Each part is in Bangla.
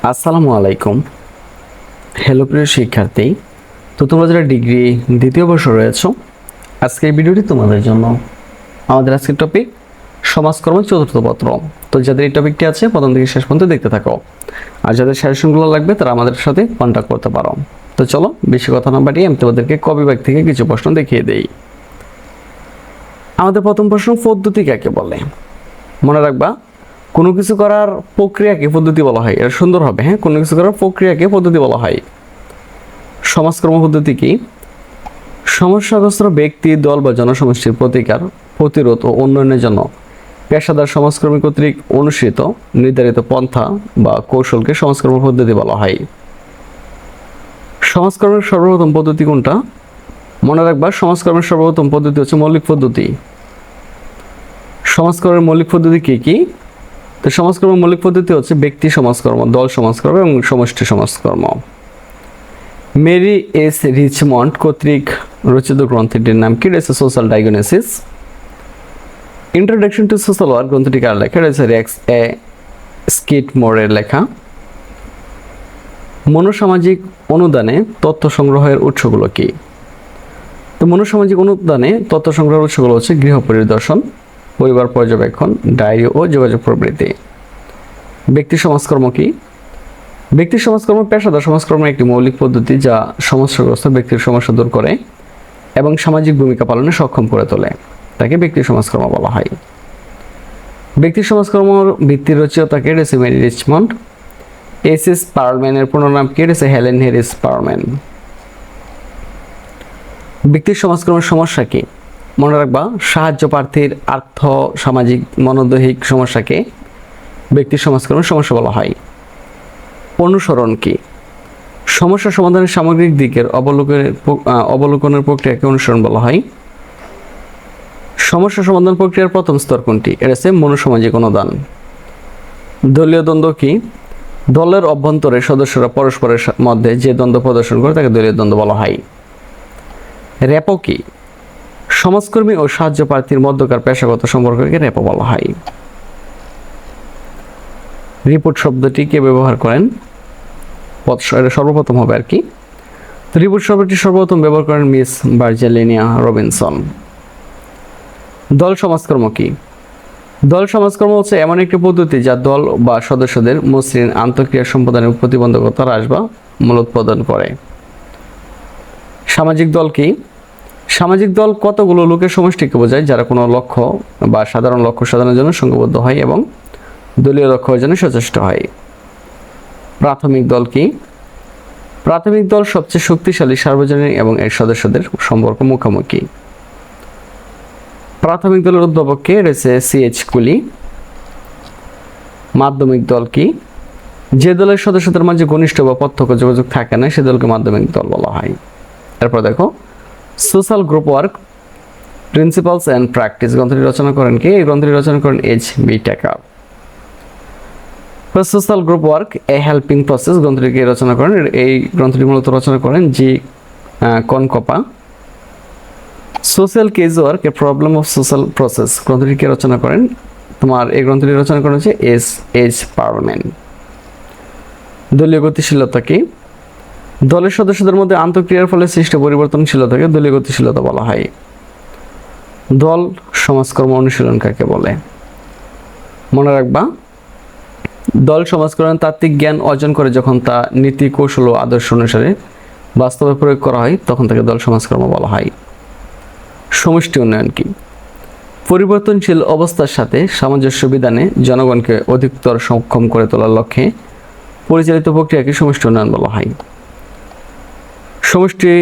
আসসালামু আলাইকুম। হ্যালো প্রিয় শিক্ষার্থী, তো তোমরা যারা ডিগ্রি দ্বিতীয় বর্ষ রয়েছো, আজকের ভিডিওটি তোমাদের জন্য। আমাদের আজকের টপিক সমাজকর্ম চতুর্থ পত্র। তো যাদের এই টপিকটি আছে প্রথম থেকে শেষ পর্যন্ত দেখতে থাকো, আর যাদের সাজেশনগুলো লাগবে তারা আমাদের সাথে কন্ট্যাক্ট করতে পারো। তো চলো বেশি কথা না বাড়িয়ে আমি তোমাদেরকে ক বিভাগ থেকে কিছু প্রশ্ন দেখিয়ে দেই। আমাদের প্রথম প্রশ্ন, পদ্ধতি কাকে বলে? মনে রাখবা, কোনো কিছু করার প্রক্রিয়াকে পদ্ধতি বলা হয়। এটা সুন্দর হবে, হ্যাঁ। কোনো কিছু করার প্রক্রিয়াকে পদ্ধতি বলা হয়। সমাজকর্ম পদ্ধতি কি? সমস্যাগ্রস্ত ব্যক্তি, দল বা জনসমষ্টির প্রতিকার, প্রতিরোধ ও উন্নয়নের জন্য পেশাদার সমাজকর্মী কর্তৃক অনুসৃত নির্ধারিত পন্থা বা কৌশলকে সমাজকর্ম পদ্ধতি বলা হয়। সমাজকর্মের সর্বপ্রথম পদ্ধতি কোনটা? মনে রাখবা, সমাজকর্মের সর্বপ্রথম পদ্ধতি হচ্ছে মৌলিক পদ্ধতি। সমাজকর্মের মৌলিক পদ্ধতি কি কি? তো সমাজকর্মের মৌলিক পদ্ধতি হচ্ছে ব্যক্তি সমাজকর্ম, দল সমাজকর্ম এবং সমষ্টি সমাজকর্ম। মেরি এস রিচমন্ড কর্তৃক রচিত গ্রন্থটির নাম কি? রয়েছে social diagnosis. Introduction to social work গ্রন্থটি কার লেখা? রয়েছে রেক্স এ স্কিটমোরের লেখা। মনোসামাজিক অনুদানে তথ্য সংগ্রহের উৎসগুলো কি? তো মনোসামাজিক অনুদানে তথ্য সংগ্রহের উৎসগুলো হচ্ছে গৃহ পরিদর্শন, পরিবার পর্যবেক্ষণ, ডায়েরি ও যোগাযোগ প্রবৃত্তি। ব্যক্তি সমাজকর্ম কি? ব্যক্তি সমাজকর্ম পেশাদার সমাজকর্মের একটি মৌলিক পদ্ধতি যা সমস্যাগ্রস্ত ব্যক্তির সমস্যা দূর করে এবং সামাজিক ভূমিকা পালনে সক্ষম করে তোলে। তাকে ব্যক্তি সমাজকর্ম বলা হয়। ব্যক্তি সমাজকর্মর ভিত্তির রচয়িতাকে রয়েছে মেরি রিচমন্ড। এস পার্লম্যানের পুরো নাম কি? রয়েছে হেলেন হ্যারিস পার্লম্যান। ব্যক্তি সমাজকর্মের সমস্যা কি? মনে রাখবা, সাহায্য প্রার্থীর আর্থ সামাজিক মনোদৈহিক সমস্যাকে ব্যক্তি সমাজকর্মের সমস্যা বলা হয়। অনুসরণ কি? সমস্যা সমাধানের সামগ্রিক দিকের অবলোকনের প্রক্রিয়াকে অনুসরণ বলা হয়। সমস্যা সমাধান প্রক্রিয়ার প্রথম স্তর কোনটি? এটা হচ্ছে মনোসামাজিক অনুদান। দলীয় দ্বন্দ্ব কি? দলের অভ্যন্তরে সদস্যরা পরস্পরের মধ্যে যে দ্বন্দ্ব প্রদর্শন করে তাকে দলীয় দ্বন্দ্ব বলা হয়। র্যাপো কি? সমাজকর্মী ও সাহায্য প্রার্থীর মধ্যকার পেশাগত সম্পর্ককে র্যাপো বলা হয়। রিপোর্ট শব্দটি কে ব্যবহার করেন? এটা সর্বপ্রথম হবে আর কি। তো রিপোর্ট শব্দটি সর্বপ্রথম ব্যবহার করেন মিস ভার্জিনিয়া রবিনসন। দল সমাজকর্ম কি? দল সমাজকর্ম হচ্ছে এমন একটি পদ্ধতি যা দল বা সদস্যদের মসৃণ আন্তঃক্রিয়া সম্পাদনের প্রতিবন্ধকতা হ্রাস বা মূলোৎপাদন করে। সামাজিক দল কি? সামাজিক দল কতগুলো লোকের সমষ্টিকে বোঝায় যারা কোনো লক্ষ্য বা সাধারণ লক্ষ্য সাধনের জন্য সংঘবদ্ধ হয় এবং দলীয় লক্ষ্য অর্জনে সচেষ্ট হয়। প্রাথমিক দল কি? প্রাথমিক দল সবচেয়ে শক্তিশালী সার্বজনীন এবং এর সদস্যদের সম্পর্ক মুখোমুখি। প্রাথমিক দলের উদ্ভাবক কে? রয়েছে সিএইচ কুলি। মাধ্যমিক দল কি? যে দলের সদস্যদের মাঝে ঘনিষ্ঠ বা প্রত্যক্ষ যোগাযোগ থাকে না সে দলকে মাধ্যমিক দল বলা হয়। এরপর দেখো, social group work principles and practice গ্রন্থটি রচনা করেন কে? এই গ্রন্থটি রচনা করেন H B. Trecker. Social group work a helping process গ্রন্থটিকে রচনা করেন, এই গ্রন্থটি মূলত রচনা করেন G Konopka. Social case work a problem of social process গ্রন্থটিকে রচনা করেন এই গ্রন্থটি রচনা করেন হচ্ছে এস পার্লম্যান। দলীয় গতিশীলতা কি? দলের সদস্যদের মধ্যে আন্তঃক্রিয়ার ফলে সৃষ্ট পরিবর্তনশীলতাকে দলীয় গতিশীলতা বলা হয়। দল সমাজকর্ম অনুশীলন কাকে বলে? মনে রাখবা, দল সমাজকর্ম তাত্ত্বিক জ্ঞান অর্জন করে যখন তা নীতি, কৌশল ও আদর্শ অনুসারে বাস্তবে প্রয়োগ করা হয় তখন তাকে দল সমাজকর্ম বলা হয়। সমষ্টি উন্নয়ন কি? পরিবর্তনশীল অবস্থার সাথে সামঞ্জস্য বিধানে জনগণকে অধিকতর সক্ষম করে তোলার লক্ষ্যে পরিচালিত প্রক্রিয়াকে সমষ্টি উন্নয়ন বলা হয়। সমষ্টি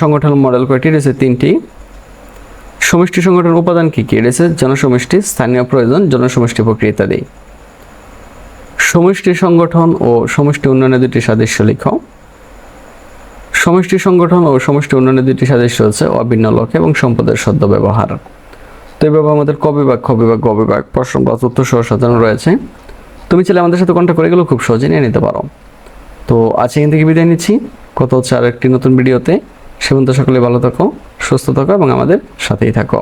সংগঠন মডেল কয়টি? রয়েছে তিনটি। সমষ্টি সংগঠন উপাদান কি কি? রয়েছে জনসমষ্টি, স্থানীয় প্রয়োজন, জনসমষ্টি প্রক্রিয়া ইত্যাদি। সমষ্টি সংগঠন ও সমষ্টি উন্নয়নের দুটি সাদৃশ্য লিখো। সমষ্টি সংগঠন ও সমষ্টি উন্নয়নের দুটি সাদৃশ্য হচ্ছে অভিন্ন লক্ষ্য এবং সম্পদের সদ্য ব্যবহার। তো এইভাবে আমাদের ক বিভাগ, খ বিভাগ, গ বিভাগ প্রশ্ন বা তথ্য সহ সাজানো রয়েছে। তুমি চাইলে আমাদের সাথে কন্ট্যাক্ট করে গেলেও খুব সহজে নিয়ে নিতে পারো। তো আজ এখান থেকে বিদায় নিচ্ছি, কথা হচ্ছে আর একটি নতুন ভিডিওতে। সে পর্যন্ত সকলে ভালো থাকো, সুস্থ থাকো এবং আমাদের সাথেই থাকো।